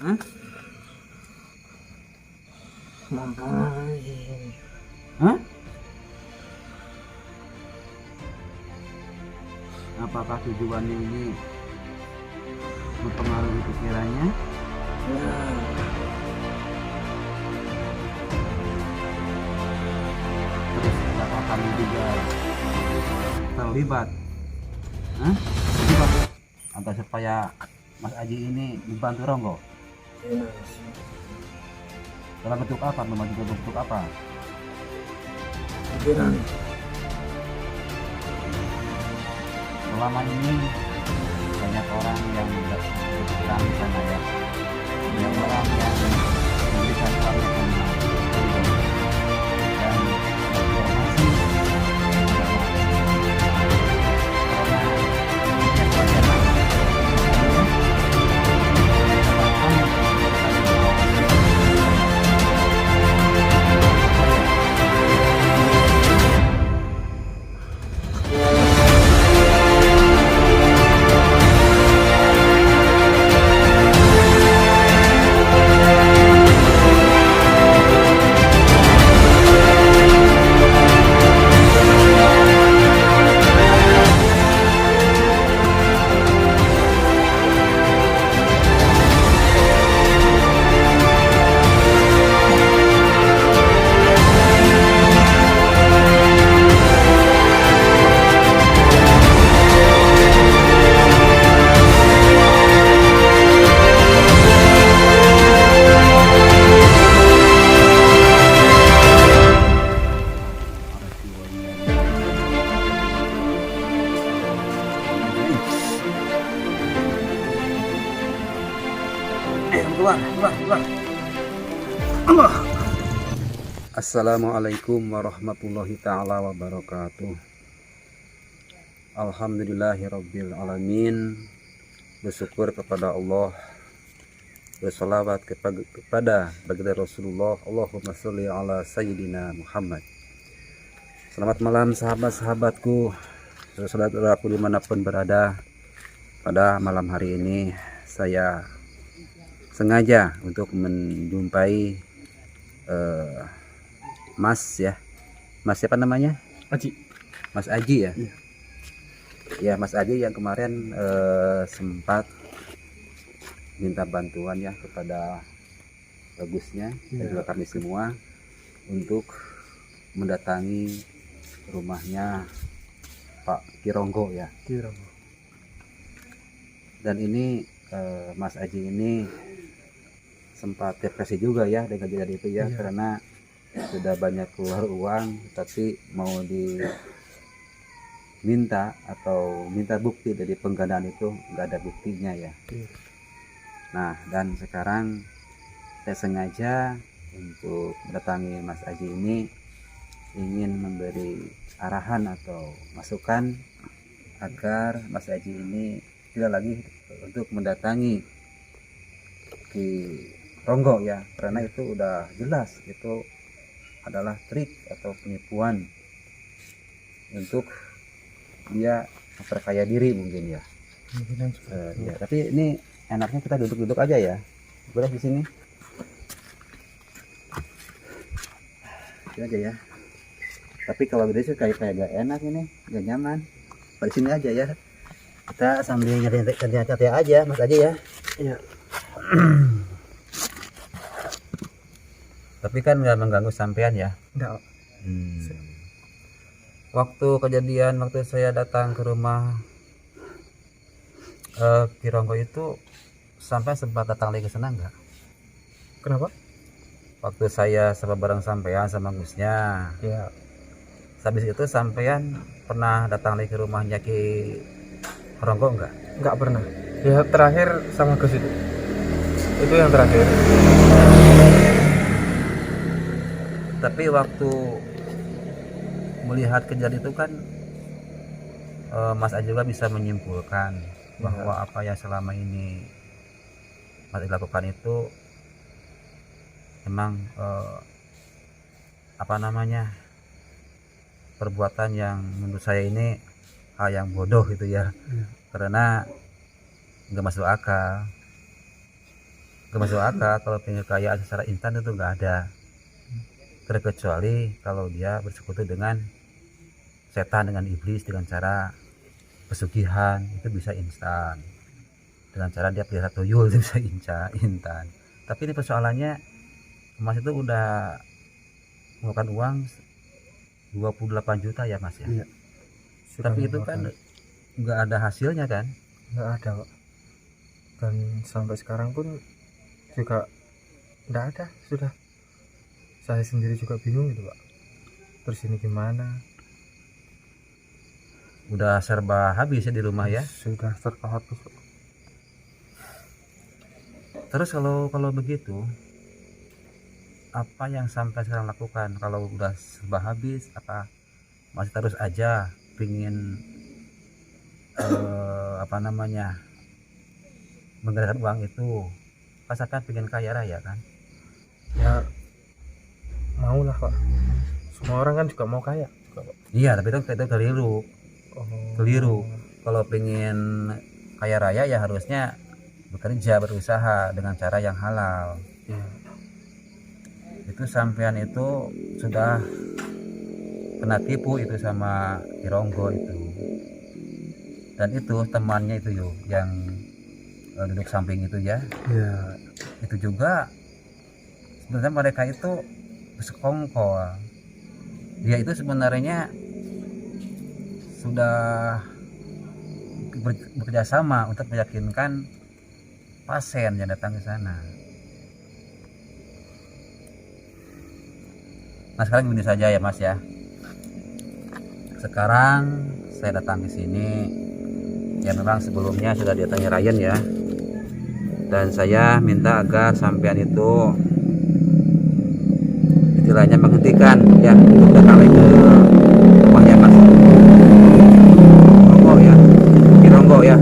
Hah? Hah? Apakah tujuannya ini mempengaruhi pikirannya? Terus apakah kamu juga terlibat? Hah? Terlibat agar supaya Mas Aji ini membantu Ronggo? Dalam bentuk apa? Membantu bentuk apa? Pikiran. Selama ini banyak orang yang berpikiran di sana ya, banyak orang yang memberikan pelajaran dan informasi karena banyak pelajaran Assalamualaikum warahmatullahi ta'ala wabarakatuh. Alhamdulillahirabbil alamin. Bersyukur kepada Allah, bersalawat kepada baginda Rasulullah. Allahumma sholli ala sayyidina Muhammad. Selamat malam sahabat-sahabatku, saudara-saudaraku dimanapun berada. Pada malam hari ini saya sengaja untuk menjumpai Mas ya. Mas siapa namanya? Aji. Mas Aji ya? Iya. Ya, Mas Aji yang kemarin sempat minta bantuan ya kepada bagusnya dan juga kami semua untuk mendatangi rumahnya Pak Kironggo ya. Kironggo. Dan ini Mas Aji ini sempat depresi juga ya dengan kejadian itu ya, karena sudah banyak keluar uang tapi mau diminta atau minta bukti dari penggandaan itu nggak ada buktinya ya. Nah, dan sekarang saya sengaja untuk mendatangi Mas Aji ini ingin memberi arahan atau masukan agar Mas Aji ini tidak lagi untuk mendatangi Ki Ronggo ya, karena itu udah jelas itu adalah trik atau penipuan untuk dia memperkaya diri mungkin ya. Ya, tapi ini enaknya kita duduk-duduk aja ya, boleh di sini. Ini aja ya. Tapi kalau berdiri sih kayak gak enak ini, gak nyaman. Di sini aja ya. Kita sambil nyari aja, Mas aja ya. Iya. Tapi kan nggak mengganggu sampean ya? Enggak. Waktu kejadian, waktu saya datang ke rumah Kironggo itu, sampai sempat datang lagi ke sana nggak? Kenapa? Waktu saya sama bareng sampean sama Gusnya. Ya. Habis itu sampean pernah datang lagi ke rumahnya Ki Ronggo nggak? Enggak pernah. Ya terakhir sama Gus itu. Itu yang terakhir. Tapi waktu melihat kejadian itu kan Mas Aji juga bisa menyimpulkan bahwa apa yang selama ini Mas Aji lakukan itu memang perbuatan yang menurut saya ini hal yang bodoh gitu ya. Karena nggak masuk akal. Gak masuk akal kalau pengen kekayaan secara instan itu nggak ada, terkecuali kalau dia bersekutu dengan setan, dengan iblis, dengan cara pesugihan itu bisa instan, dengan cara dia pelihara tuyul itu bisa instan. Tapi ini persoalannya Mas itu udah mengeluarkan uang 28 juta ya Mas ya. Iya. Tapi itu kan nggak ada hasilnya kan. nggak ada Pak. Dan sampai sekarang pun juga nggak ada. Sudah saya sendiri juga bingung gitu Pak, terus ini gimana. Udah serba habis ya di rumah ya. Sudah serba habis Pak. Terus kalau begitu apa yang sampai sekarang lakukan? Kalau udah serba habis, apa masih terus aja pingin apa namanya menggerakkan uang itu? Pasakan pengen kaya raya kan? Ya mau lah Pak, semua orang kan juga mau kaya juga, Pak. Iya, tapi itu keliru. Oh. Keliru. Kalau pengen kaya raya ya harusnya bekerja, berusaha dengan cara yang halal. Ya. Itu sampean itu sudah kena tipu itu sama Kironggo itu, dan itu temannya itu yuk yang duduk samping itu ya. Ya. Itu juga sebenarnya mereka itu bersekongkol. Dia itu sebenarnya sudah bekerja sama untuk meyakinkan pasien yang datang ke sana. Nah sekarang begini saja ya Mas ya. Sekarang saya datang ke sini ya memang sebelumnya sudah didatangi Ryan ya. Dan saya minta agar sampean itu istilahnya menghentikan ya untuk datang ke rumahnya Mas Kironggo ya. Kironggo ya.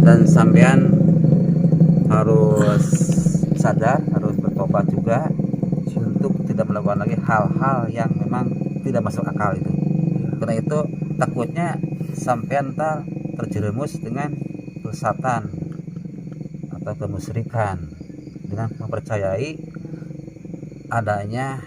Dan sampean harus sadar, harus bertobat juga untuk tidak melakukan lagi hal-hal yang memang tidak masuk akal itu. Karena itu takutnya sampean terjerumus dengan kesesatan atau kemusyrikan dengan mempercayai adanya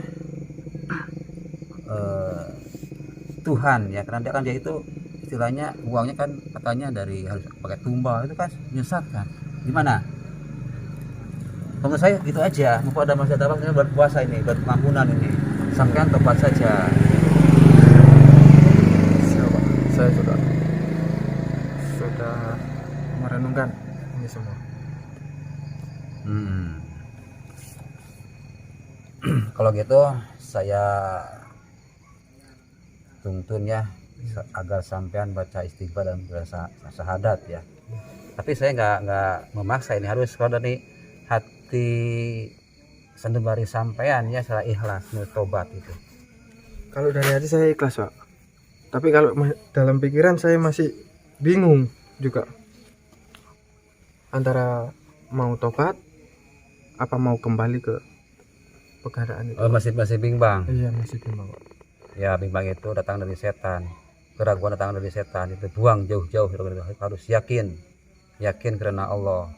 Tuhan ya, karena dia itu istilahnya uangnya kan katanya dari harus pakai tumbal, itu kan menyesatkan. Gimana? Menurut saya gitu aja, mumpung ada masih ada waktunya buat puasa ini, buat pengampunan ini, sampean tobat saja. Siapa? Saya sudah merenungkan ini semua. Kalau gitu saya tuntun ya agar sampean baca istighfar dan berasa syahadat ya. Tapi saya nggak memaksa, ini harus kalau dari hati sanubari sampean ya, secara ikhlas tobat itu. Kalau dari hati saya ikhlas Pak, tapi kalau dalam pikiran saya masih bingung juga antara mau tobat apa mau kembali ke pekerjaan itu. Oh, masih bimbang. Iya, masih bimbang Pak. Ya bimbang itu datang dari setan, keraguan datang dari setan, itu buang jauh-jauh. Harus yakin karena Allah,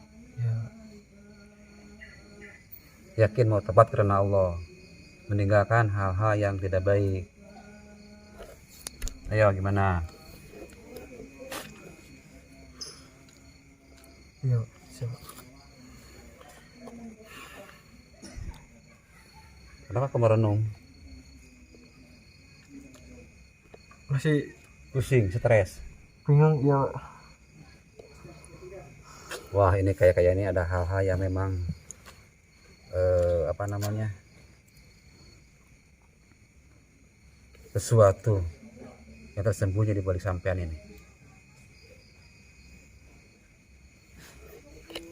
yakin mau tepat karena Allah, meninggalkan hal-hal yang tidak baik. Ayo gimana? Iya siap. Kenapa kamu merenung? Masih Pusing, stres. bingung ya. Wah ini kayak ini ada hal-hal yang memang apa namanya, sesuatu yang tersembunyi di balik sampean ini.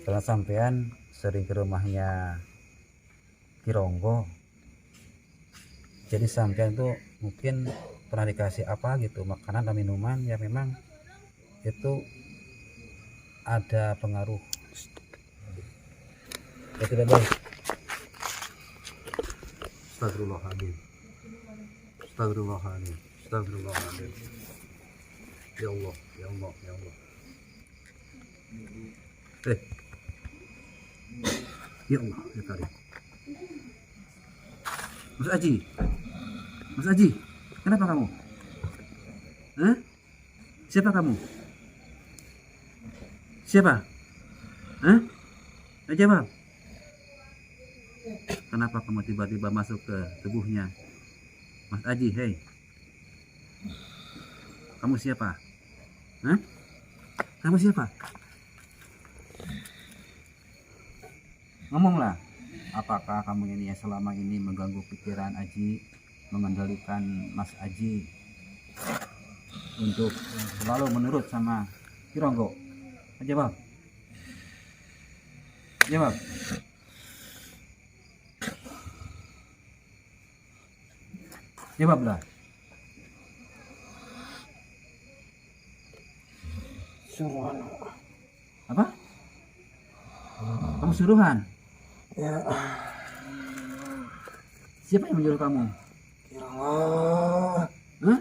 Karena sampean sering ke rumahnya Kironggo, jadi sampean tuh mungkin pernah dikasih apa gitu, makanan dan minuman yang memang itu ada pengaruh yang tidak baik. Astagfirullahaladzim, astagfirullahaladzim, astagfirullahaladzim. Ya Allah, ya Allah, ya Allah. Ya Allah, ya Karim. Mas Aji, Mas Aji, kenapa kamu? Hah? Siapa kamu? Siapa? Hah? Ayo jawab. Kenapa kamu tiba-tiba masuk ke tubuhnya Mas Aji? Hei, kamu siapa? Hah? Kamu siapa? Ngomonglah. Apakah kamu ini yang selama ini mengganggu pikiran Aji, mengendalikan Mas Aji untuk selalu menurut sama Kironggo? Jawab. Jawab. Jawablah. Suruhan. Apa? Kamu suruhan? Ya. Siapa yang menyuruh kamu? Kironggo. Hah?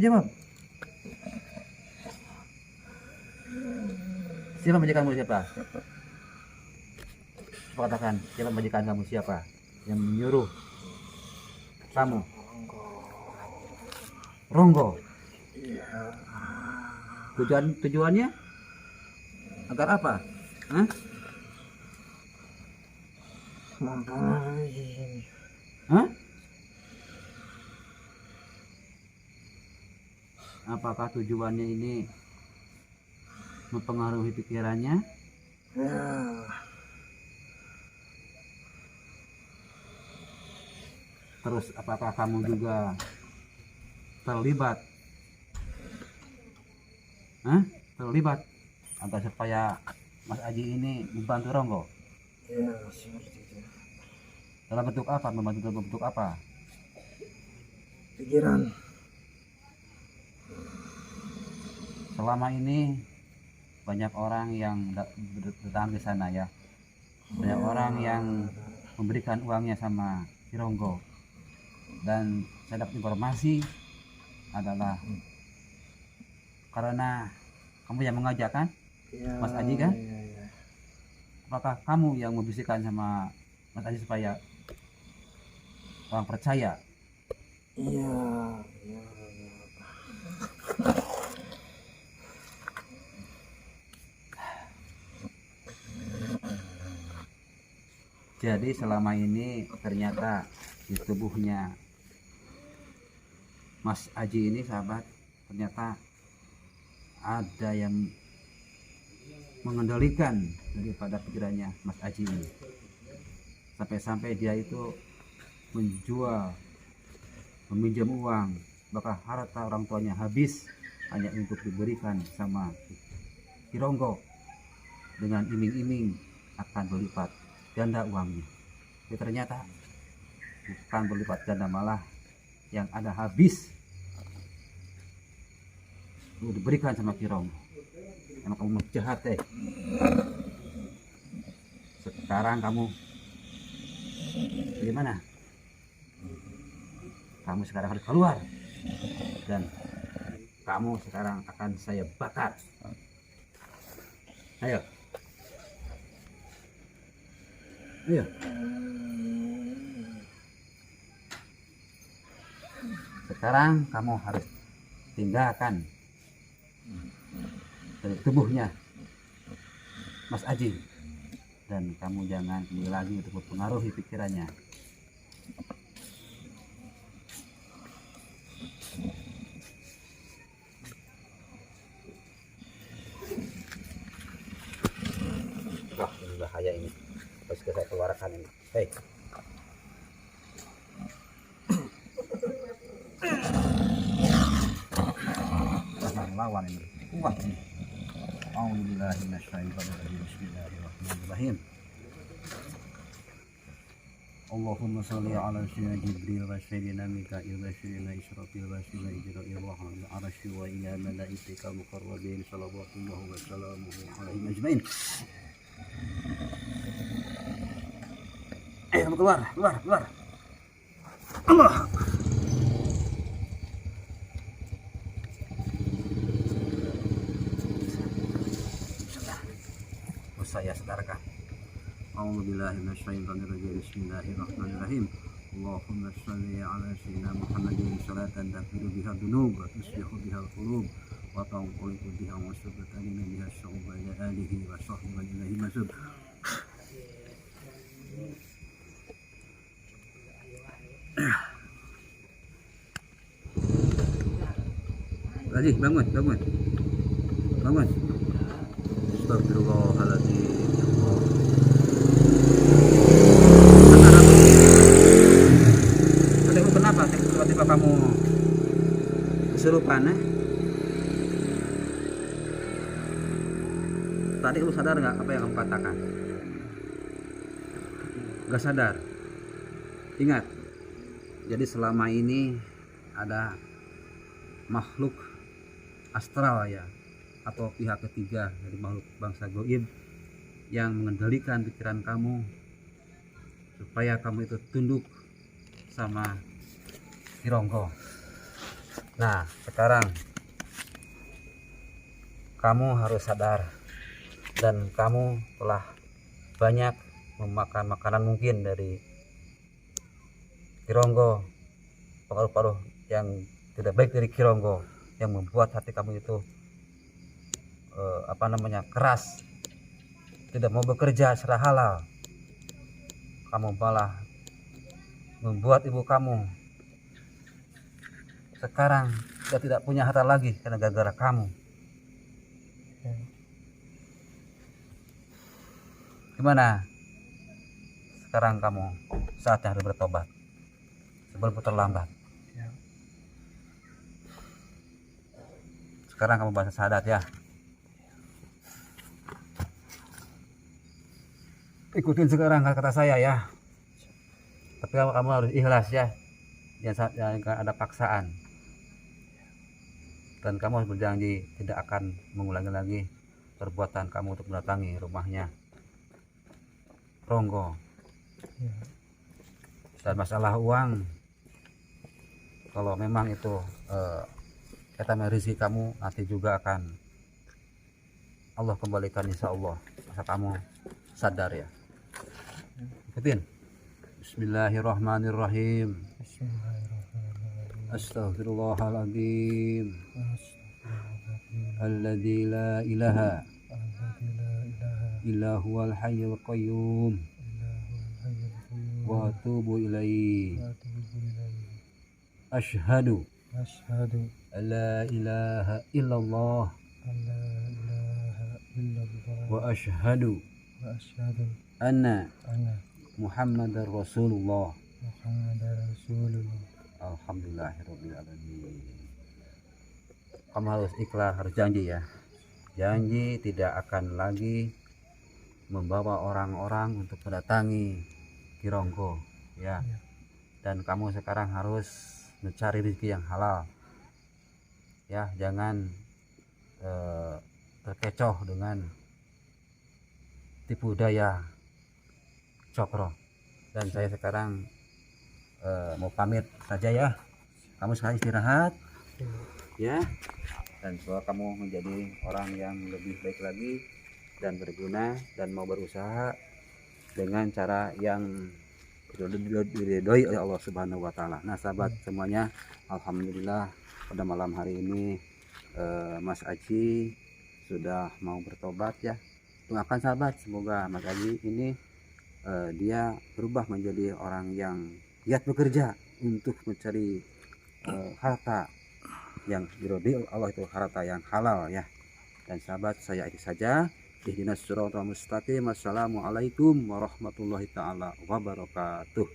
Jawab. Siapa majikanmu siapa? Coba katakan, siapa majikan kamu siapa? Yang menyuruh kamu? Ronggo. Tujuannya agar apa? Hah? Mempengaruhi. Hah? Apakah tujuannya ini mempengaruhi pikirannya? Ya. Terus apakah kamu juga terlibat? Hah? Terlibat agar supaya Mas Aji ini membantu Ronggo? Ya, seperti itu. Dalam bentuk apa? Membantu dalam bentuk apa? Pikiran. Selama ini banyak orang yang datang ke sana ya. Banyak orang yang memberikan uangnya sama Kironggo. Dan saya dapat informasi adalah karena kamu yang mengajak kan? Ya, Mas Aji kan? ya. Apakah kamu yang membisikkan sama Mas Aji supaya orang percaya? Iya. Jadi selama ini ternyata di tubuhnya Mas Aji ini sahabat, ternyata ada yang mengendalikan daripada pikirannya Mas Aji ini. Sampai-sampai dia itu menjual, meminjam uang, bahkan harta orang tuanya habis hanya untuk diberikan sama Kironggo dengan iming-iming akan berlipat ganda uangnya. Tapi ternyata bukan berlipat ganda, malah yang ada habis diberikan sama Kironggo. Emang kamu jahat Sekarang kamu bagaimana? Kamu sekarang harus keluar dan kamu sekarang akan saya bakar. Ayo. Ayo. Sekarang kamu harus tinggalkan dari tubuhnya Mas Aji, dan kamu jangan kembali lagi untuk mempengaruhi pikirannya. Wah, ini bahaya ini. Harus saya keluarkan ini. Hei. Lawan ini. Wah ini. A'udzubillahi minasyaitonirrajim. Bismillahirrahmanirrahim. Allahumma shalli ala sayyidina Jibril wa sayyidina Mika'il wa sayyidina Israfil wa sayyidina Ijra'il wa ala arsy wa ila malaikatika muqarrabin sallallahu wa sallamuhu alaihim ajmain. Kamu keluar. Allah. Saya sedarkan A'udzu billahi minasyaitonir rajim. Bismillahirrahmanirrahim. Allahumma shalli ala sayyidina Muhammadin salatan taghfiru biha dzunub wa tuslihu biha al-qulub wa tanqalibu biha wa subtanina biha syu'uba ila alihi wa sahbihi wa ilahi masub. Haji, bangun. Astagfirullahaladzim. Adikku, kenapa tiba-tiba kamu kesurupan? Tadi lu sadar nggak apa yang kamu katakan? Nggak sadar. Ingat, jadi selama ini ada makhluk astral ya, atau pihak ketiga dari makhluk bangsa goib yang mengendalikan pikiran kamu supaya kamu itu tunduk sama Kironggo. Nah, sekarang kamu harus sadar dan kamu telah banyak memakan makanan mungkin dari Kironggo, pengaruh-pengaruh yang tidak baik dari Kironggo yang membuat hati kamu itu keras, tidak mau bekerja secara halal. Kamu malah membuat ibu kamu sekarang sudah tidak punya harta lagi karena gara-gara kamu. Gimana? Sekarang kamu saatnya harus bertobat sebelum terlambat. Sekarang kamu baca syahadat ya. Ikutin sekarang kata saya ya. Tapi kamu harus ikhlas ya. Jangan ada paksaan. Dan kamu harus berjanji tidak akan mengulangi lagi perbuatan kamu untuk mendatangi rumahnya Ronggo. Dan masalah uang, kalau memang itu kata rezeki kamu, nanti juga akan Allah kembalikan insya Allah. Masa kamu sadar ya. Ikutin. Bismillahirrahmanirrahim. Astaghfirullahaladzim. Alladzi la ilaha illa huwal hayyul qayyum wa atubu ilaihi. Asyhadu la ilaha illallah wa asyhadu anna Muhammadar Rasulullah. Alhamdulillahirabbil alamin. Kamu harus ikhlas, harus janji ya. Janji tidak akan lagi membawa orang-orang untuk mendatangi Kironggo ya. Dan kamu sekarang harus mencari rezeki yang halal ya, jangan terkecoh dengan tipu daya Cokro. Dan saya sekarang mau pamit saja ya. Kamu sekarang istirahat ya, dan semoga kamu menjadi orang yang lebih baik lagi dan berguna dan mau berusaha dengan cara yang diridhoi oleh Allah Subhanahu wa taala. Nah, sahabat semuanya, alhamdulillah pada malam hari ini Mas Aji sudah mau bertobat ya. Doakan sahabat, semoga Mas Aji ini dia berubah menjadi orang yang giat bekerja untuk mencari harta yang diridhoi Allah, itu harta yang halal ya. Dan sahabat, saya ini saja. Ihdinas siratal mustaqim. Wassalamualaikum warahmatullahi taala wabarakatuh.